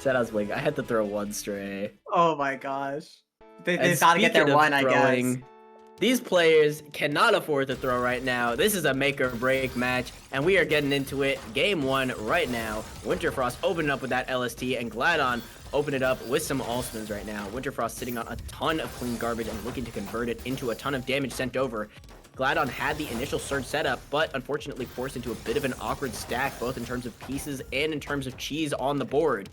Shout out Wing. I had to throw one stray. Oh my gosh. They And gotta get their speaking of one, I guess. throwing, these players cannot afford to throw right now. This is a make or break match, and we are getting into it. Game 1 right now. WINTERFROST opening up with that LST, and GLADDON open it up with some all-spins right now. WINTERFROST sitting on a ton of clean garbage and looking to convert it into a ton of damage sent over. GLADDON had the initial surge setup, but unfortunately forced into a bit of an awkward stack, both in terms of pieces and in terms of cheese on the board.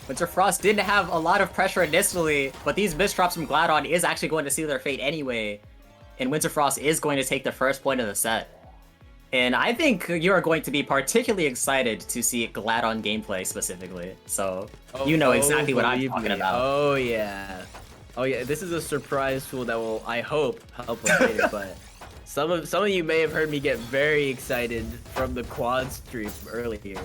WINTERFROST didn't have a lot of pressure initially, but these misdrops from GLADDON is actually going to seal their fate anyway. And WINTERFROST is going to take the first point of the set. And I think you are going to be particularly excited to see GLADDON gameplay specifically. So, you know exactly what I'm talking about. Oh yeah. Oh yeah, this is a surprise tool that will, I hope, help us later, but some of you may have heard me get very excited from the quad stream earlier,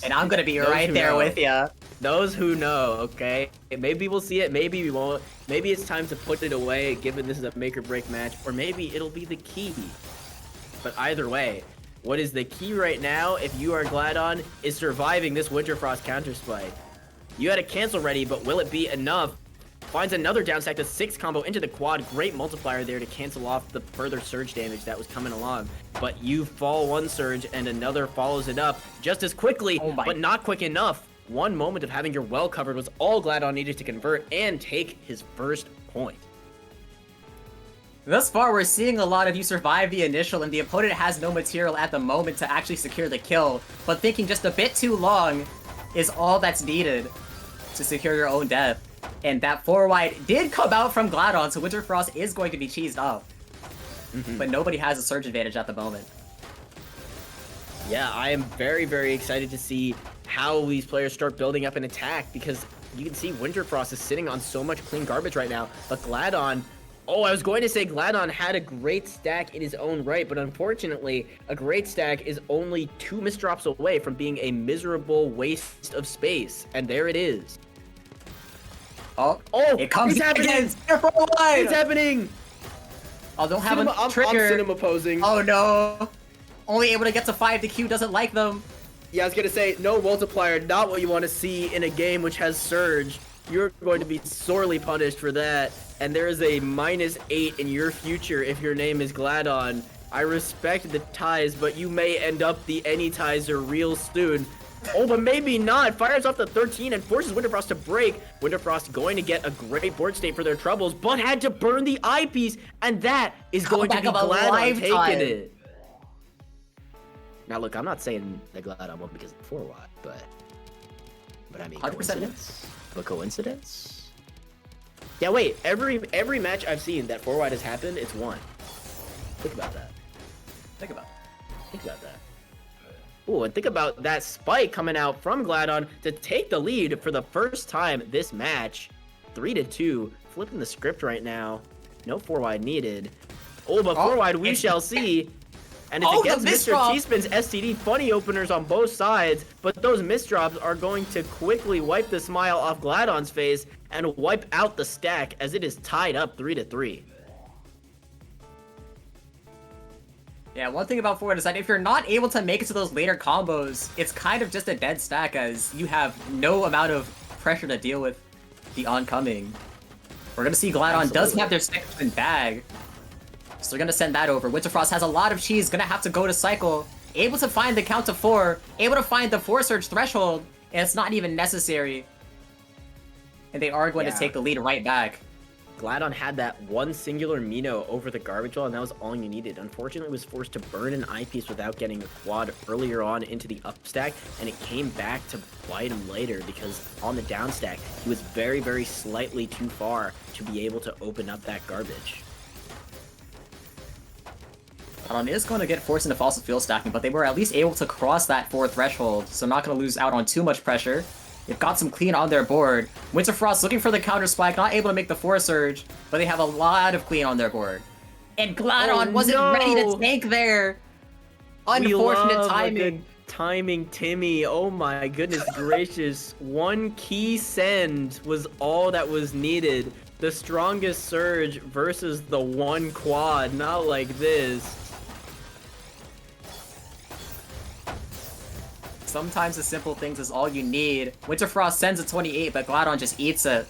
and I'm gonna be right there with you. Those who know, okay? Maybe we'll see it, maybe we won't. Maybe it's time to put it away, given this is a make or break match, or maybe it'll be the key. But either way, what is the key right now, if you are GLADDON, is surviving this WINTERFROST counter spike. You had a cancel ready, but will it be enough? Finds another down stack to 6 combo into the quad. Great multiplier there to cancel off the further surge damage that was coming along. But you fall one surge and another follows it up just as quickly, but not quick enough. One moment of having your well covered was all GLADDON needed to convert and take his first point. Thus far, we're seeing a lot of you survive the initial, and the opponent has no material at the moment to actually secure the kill, but thinking just a bit too long is all that's needed to secure your own death. And that 4-wide did come out from GLADDON, so WINTERFROST is going to be cheesed up. But nobody has a surge advantage at the moment. Yeah, I am very, very excited to see how these players start building up an attack, because you can see WINTERFROST is sitting on so much clean garbage right now, but GLADDON... Oh, I was going to say GLADDON had a great stack in his own right, but unfortunately, a great stack is only 2 misdrops away from being a miserable waste of space, and there it is. Oh, it comes it's happening! It's happening! Oh, don't have a trigger. I'm cinema posing. Oh no! Only able to get to 5, the Q doesn't like them. Yeah, I was gonna say, no multiplier, not what you want to see in a game which has Surge. You're going to be sorely punished for that, and there is a -8 in your future if your name is GLADDON. I respect the ties, but you may end up the Anytizer real soon. Oh, but maybe not. Fires off the 13 and forces WINTERFROST to break. WINTERFROST going to get a great board state for their troubles, but had to burn the eyepiece, and that is going to be GLADDON taking it. Now, look, I'm not saying that GLADDON won because of the 4-wide, but I mean, 100%. coincidence? But coincidence? Yeah, wait. Every match I've seen that 4-wide has happened, it's won. Think about that. Think about that. Ooh, and think about that spike coming out from GLADDON to take the lead for the first time this match. 3-2, flipping the script right now. No 4-wide needed. Oh, but 4-wide we shall see. And it's against Mr. T-Spin's STD, funny openers on both sides, but those misdrops are going to quickly wipe the smile off GLADDON's face and wipe out the stack as it is tied up 3-3. Yeah, one thing about 4-wide is that if you're not able to make it to those later combos, it's kind of just a dead stack as you have no amount of pressure to deal with the oncoming. We're gonna see GLADDON does have their second bag, so they're gonna send that over. WINTERFROST has a lot of cheese, gonna have to go to cycle, able to find the count to 4, able to find the 4 surge threshold, and it's not even necessary. And they are going to take the lead right back. GLADDON had that one singular Mino over the garbage wall, and that was all you needed. Unfortunately, was forced to burn an eyepiece without getting a quad earlier on into the up stack, and it came back to bite him later because on the down stack, he was very, very slightly too far to be able to open up that garbage. GLADDON is going to get forced into fossil fuel stacking, but they were at least able to cross that 4 threshold, so not going to lose out on too much pressure. They've got some clean on their board. WINTERFROST looking for the counter spike, not able to make the 4 surge, but they have a lot of clean on their board. And GLADDON wasn't ready to tank there. Unfortunate timing. Timing, Timmy. Oh my goodness gracious. One key send was all that was needed. The strongest surge versus the 1 quad, not like this. Sometimes the simple things is all you need. WINTERFROST sends a 28, but GLADDON just eats it.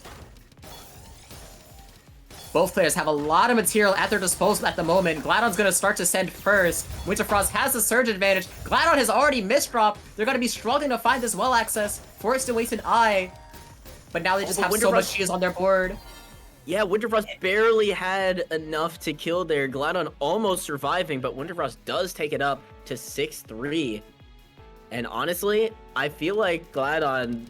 Both players have a lot of material at their disposal at the moment. GLADDON's gonna start to send first. WINTERFROST has the surge advantage. GLADDON has already misdropped. They're gonna be struggling to find this well access. Forced to waste an eye. But now they just have so much shields on their board. Yeah, WINTERFROST barely had enough to kill there. GLADDON almost surviving, but WINTERFROST does take it up to 6-3. And honestly, I feel like GLADDON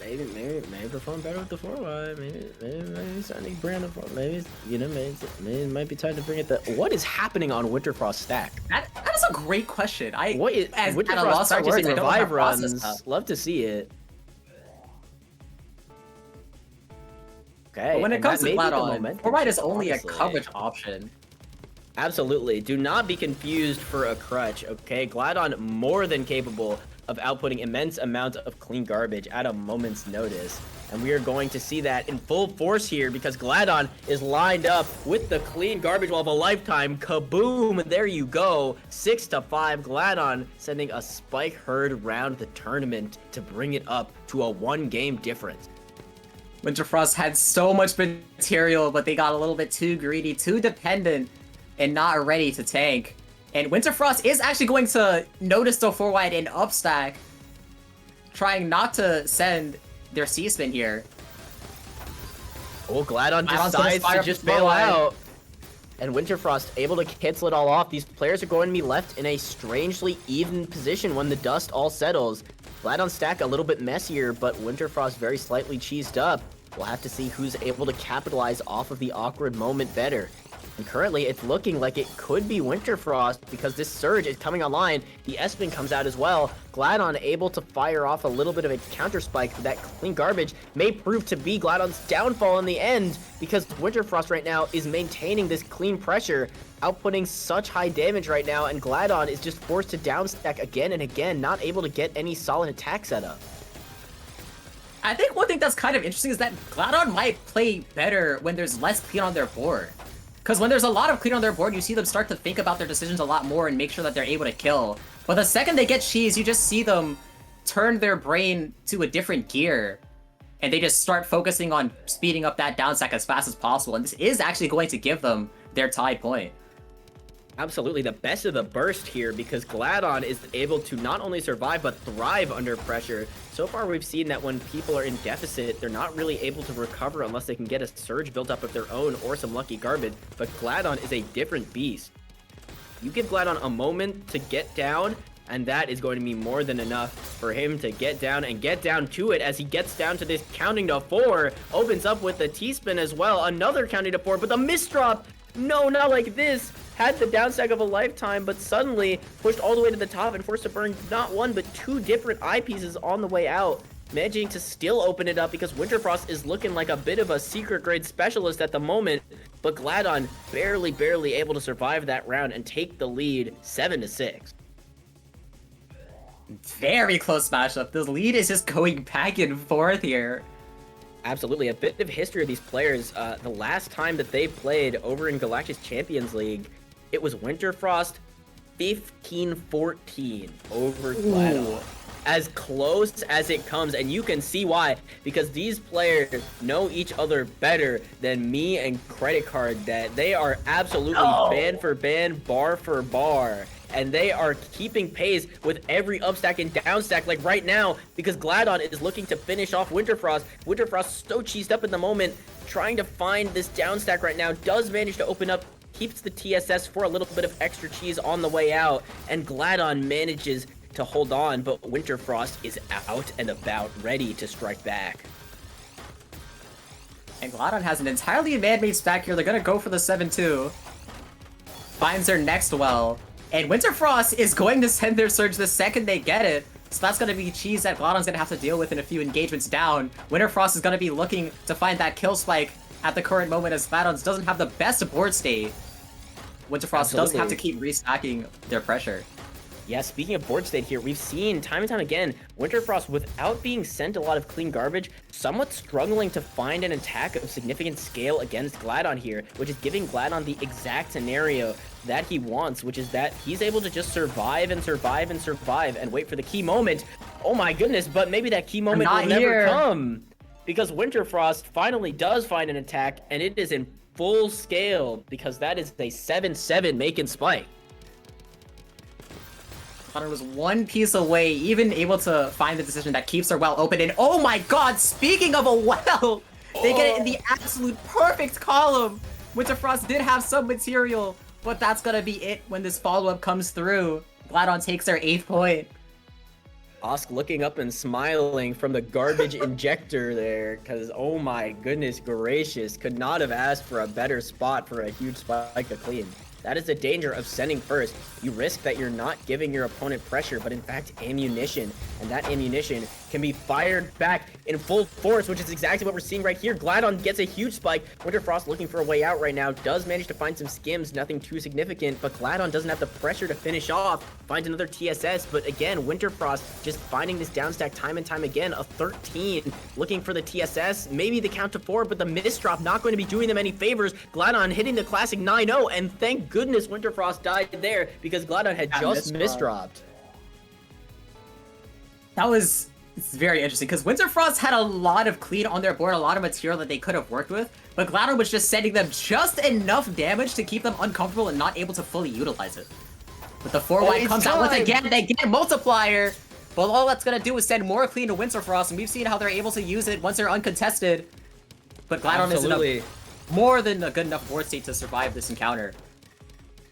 maybe perform better with the 4Y. Maybe starting to brand of maybe maybe it might be time to bring it. What is happening on WINTERFROST stack? That is a great question. What is WINTERFROST practicing revive runs? Love to see it. Okay. But when it comes to GLADDON, 4Y is only a coverage option. Absolutely. Do not be confused for a crutch, okay? GLADDON more than capable of outputting immense amount of clean garbage at a moment's notice. And we are going to see that in full force here because GLADDON is lined up with the clean garbage wall of a lifetime. Kaboom! There you go. 6-5. GLADDON sending a spike herd round the tournament to bring it up to a 1-game difference. WINTERFROST had so much material, but they got a little bit too greedy, too dependent, and not ready to tank. And WINTERFROST is actually going to notice the 4-wide and upstack, trying not to send their C-spin here. Oh, GLADDON decides to just bail out. And WINTERFROST able to cancel it all off. These players are going to be left in a strangely even position when the dust all settles. GLADDON stack a little bit messier, but WINTERFROST very slightly cheesed up. We'll have to see who's able to capitalize off of the awkward moment better. And currently, it's looking like it could be WINTERFROST because this surge is coming online. The S-spin comes out as well. GLADDON able to fire off a little bit of a counter spike. That clean garbage may prove to be GLADDON's downfall in the end because WINTERFROST right now is maintaining this clean pressure, outputting such high damage right now, and GLADDON is just forced to downstack again and again, not able to get any solid attack setup. I think one thing that's kind of interesting is that GLADDON might play better when there's less clean on their board. Because when there's a lot of clean on their board, you see them start to think about their decisions a lot more and make sure that they're able to kill. But the second they get cheese, you just see them turn their brain to a different gear. And they just start focusing on speeding up that down stack as fast as possible. And this is actually going to give them their tie point. Absolutely, the best of the burst here because GLADDON is able to not only survive but thrive under pressure. So far we've seen that when people are in deficit, they're not really able to recover unless they can get a surge built up of their own or some lucky garbage, but GLADDON is a different beast. You give GLADDON a moment to get down, and that is going to be more than enough for him to get down and get down to it as he gets down to this counting to 4, opens up with the T-spin as well, another counting to 4, but the misdrop, no, not like this. Had the downstack of a lifetime, but suddenly pushed all the way to the top and forced to burn not one, but 2 different eyepieces on the way out, managing to still open it up because WINTERFROST is looking like a bit of a secret grade specialist at the moment, but GLADDON barely able to survive that round and take the lead 7-6. Very close matchup. The lead is just going back and forth here. Absolutely, a bit of history of these players. The last time that they played over in Galactic's Champions League, it was WINTERFROST 15-14 over GLADDON. As close as it comes, and you can see why, because these players know each other better than me and Credit Card. That they are absolutely band for band, bar for bar, and they are keeping pace with every upstack and downstack like right now because GLADDON is looking to finish off WINTERFROST. WINTERFROST so cheesed up in the moment, trying to find this downstack right now, does manage to open up, keeps the TSS for a little bit of extra cheese on the way out, and GLADDON manages to hold on, but WINTERFROST is out and about, ready to strike back. And GLADDON has an entirely man-made stack here. They're gonna go for the 7-2. Finds their next well. And WINTERFROST is going to send their surge the second they get it. So that's going to be cheese that GLADDON's going to have to deal with in a few engagements down. WINTERFROST is going to be looking to find that kill spike at the current moment as GLADDON doesn't have the best board state. WINTERFROST does have to keep restacking their pressure. Yeah, speaking of board state here, we've seen time and time again, WINTERFROST, without being sent a lot of clean garbage, somewhat struggling to find an attack of significant scale against GLADDON here, which is giving GLADDON the exact scenario that he wants, which is that he's able to just survive and survive and survive and wait for the key moment. Oh my goodness, but maybe that key moment will never come, because WINTERFROST finally does find an attack, and it is in full scale, because that is a 7-7 make and spike. GLADDON was one piece away, even able to find the decision that keeps their well open. And oh my god, speaking of a well, they get it in the absolute perfect column. WINTERFROST did have some material, but that's gonna be it when this follow-up comes through. GLADDON takes their 8th point. Osk looking up and smiling from the garbage injector there, because oh my goodness gracious, could not have asked for a better spot for a huge spike to clean. That is the danger of sending first. You risk that you're not giving your opponent pressure, but in fact ammunition. And that ammunition can be fired back in full force, which is exactly what we're seeing right here. GLADDON gets a huge spike. WINTERFROST looking for a way out right now. Does manage to find some skims, nothing too significant, but GLADDON doesn't have the pressure to finish off. Finds another TSS, but again, WINTERFROST just finding this down stack time and time again. A 13, looking for the TSS, maybe the count to 4, but the misdrop not going to be doing them any favors. GLADDON hitting the classic 9-0, and thank goodness WINTERFROST died there, because GLADDON had just misdropped. That was very interesting, because WINTERFROST had a lot of clean on their board, a lot of material that they could have worked with, but GLADDON was just sending them just enough damage to keep them uncomfortable and not able to fully utilize it. But the 4-white comes out once again, they get multiplier, but all that's gonna do is send more clean to WINTERFROST, and we've seen how they're able to use it once they're uncontested. But GLADDON is more than a good enough board state to survive this encounter.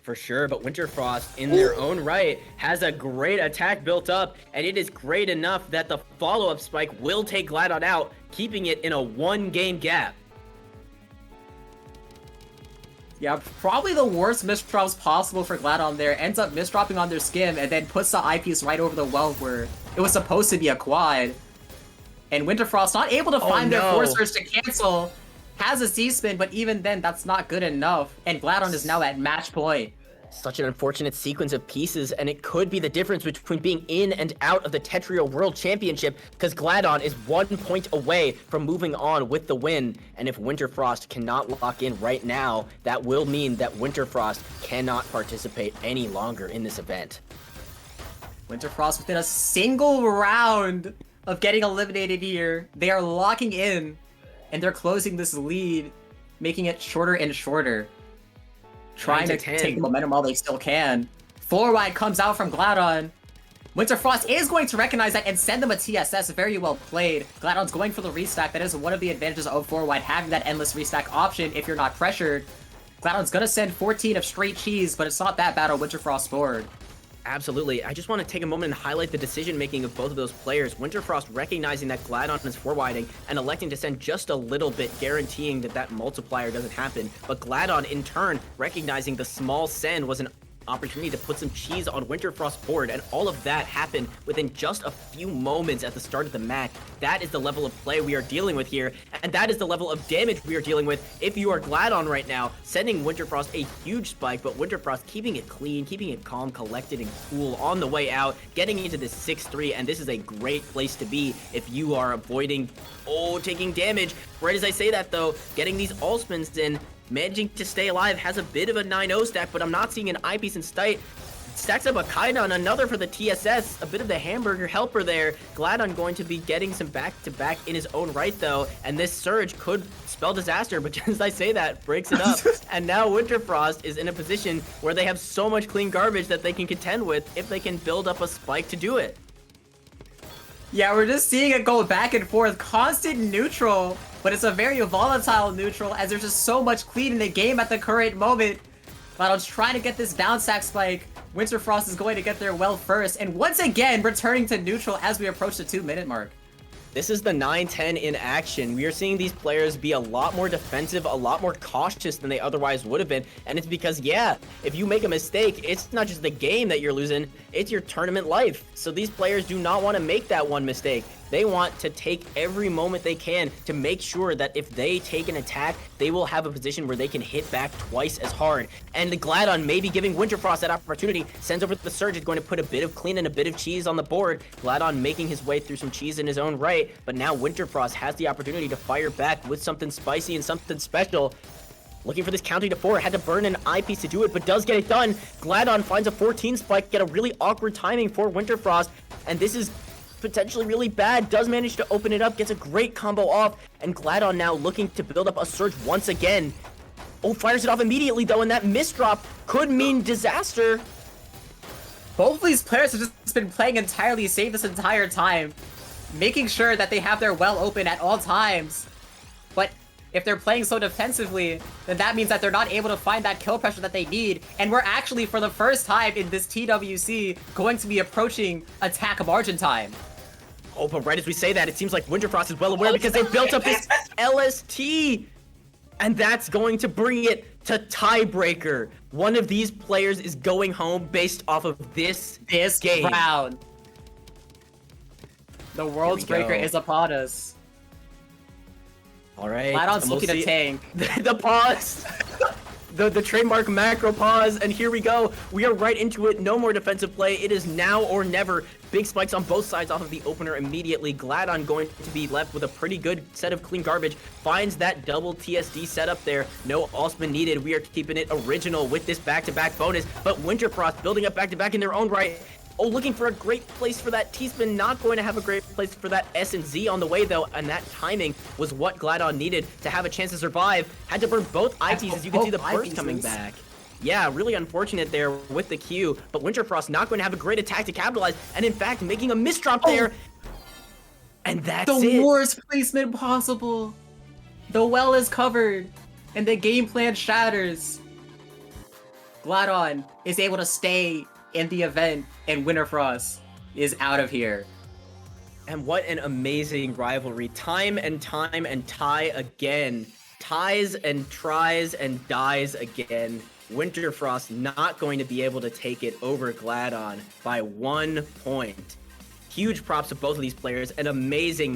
For sure, but WINTERFROST, in their own right, has a great attack built up, and it is great enough that the follow-up spike will take GLADDON out, keeping it in a 1-game gap. Yeah, probably the worst misdrops possible for GLADDON there. Ends up misdropping on their skim, and then puts the eyepiece right over the well where it was supposed to be a quad. And WINTERFROST not able to find their forcers to cancel. Has a C-spin, but even then, that's not good enough. And GLADDON is now at match point. Such an unfortunate sequence of pieces, and it could be the difference between being in and out of the Tetrio World Championship, because GLADDON is 1 point away from moving on with the win. And if WINTERFROST cannot lock in right now, that will mean that WINTERFROST cannot participate any longer in this event. WINTERFROST within a single round of getting eliminated here. They are locking in. And they're closing this lead, making it shorter and shorter. Trying to take the momentum while they still can. 4-wide comes out from GLADDON. WINTERFROST is going to recognize that and send them a TSS. Very well played. GLADDON's going for the restack. That is one of the advantages of 4-wide, having that endless restack option if you're not pressured. GLADDON's going to send 14 of straight cheese, but it's not that bad on WINTERFROST's board. Absolutely. I just want to take a moment and highlight the decision-making of both of those players. WINTERFROST recognizing that GLADDON is 4-widing and electing to send just a little bit, guaranteeing that that multiplier doesn't happen. But GLADDON, in turn, recognizing the small send was an opportunity to put some cheese on WINTERFROST's board, and all of that happened within just a few moments at the start of the match. That is the level of play we are dealing with here, and that is the level of damage we are dealing with if you are GLADDON right now, sending WINTERFROST a huge spike, but WINTERFROST keeping it clean, keeping it calm, collected, and cool on the way out, getting into this 6-3, and this is a great place to be if you are avoiding, taking damage. Right as I say that though, getting these all spins in, managing to stay alive, has a bit of a 9-0 stack, but I'm not seeing an eyepiece in sight. Stacks up a Kaida and another for the TSS, a bit of the hamburger helper there. GLADDON going to be getting some back-to-back in his own right though, and this surge could spell disaster, but just as I say that, breaks it up. And now WINTERFROST is in a position where they have so much clean garbage that they can contend with if they can build up a spike to do it. Yeah, we're just seeing it go back and forth, constant neutral, but it's a very volatile neutral as there's just so much clean in the game at the current moment. GLADDON's trying to get this bounce sack spike. WINTERFROST is going to get there well first, and once again returning to neutral as we approach the 2-minute mark. This is the 9-10 in action. We are seeing these players be a lot more defensive, a lot more cautious than they otherwise would have been. And it's because, yeah, if you make a mistake, it's not just the game that you're losing, it's your tournament life. So these players do not want to make that one mistake. They want to take every moment they can to make sure that if they take an attack, they will have a position where they can hit back twice as hard. And the GLADDON maybe giving WINTERFROST that opportunity, sends over the Surge, is going to put a bit of clean and a bit of cheese on the board. GLADDON making his way through some cheese in his own right, but now WINTERFROST has the opportunity to fire back with something spicy and something special. Looking for this counting to 4, had to burn an eyepiece to do it, but does get it done. GLADDON finds a 14 spike, get a really awkward timing for WINTERFROST, and this is potentially really bad. Does manage to open it up, gets a great combo off, and GLADDON now looking to build up a Surge once again. Oh, fires it off immediately though, and that misdrop could mean disaster. Both of these players have just been playing entirely safe this entire time, making sure that they have their well open at all times. But if they're playing so defensively, then that means that they're not able to find that kill pressure that they need. And we're actually, for the first time in this TWC, going to be approaching attack margin time. Oh, but right as we say that, it seems like WINTERFROST is well aware because they've built up this LST. And that's going to bring it to tiebreaker. One of these players is going home based off of this game. Round. The World's Breaker is upon us. All right. GLADDON's looking to tank. The pause. The trademark macro pause, and here we go. We are right into it. No more defensive play. It is now or never. Big spikes on both sides off of the opener immediately. GLADDON going to be left with a pretty good set of clean garbage. Finds that double TSD setup there. No Allspin needed. We are keeping it original with this back-to-back bonus, but WINTERFROST building up back-to-back in their own right. Oh, looking for a great place for that T-spin. Not going to have a great place for that S and Z on the way, though. And that timing was what GLADDON needed to have a chance to survive. Had to burn both ITs, as you can see the burst coming back. Yeah, really unfortunate there with the Q. But WINTERFROST not going to have a great attack to capitalize. And in fact, making a misdrop there. And that's it. The worst placement possible. The well is covered. And the game plan shatters. GLADDON is able to stay in the event, and WINTERFROST is out of here. And what an amazing rivalry. Time and tie again. Ties and tries and dies again. WINTERFROST not going to be able to take it over GLADDON by 1 point. Huge props to both of these players. An amazing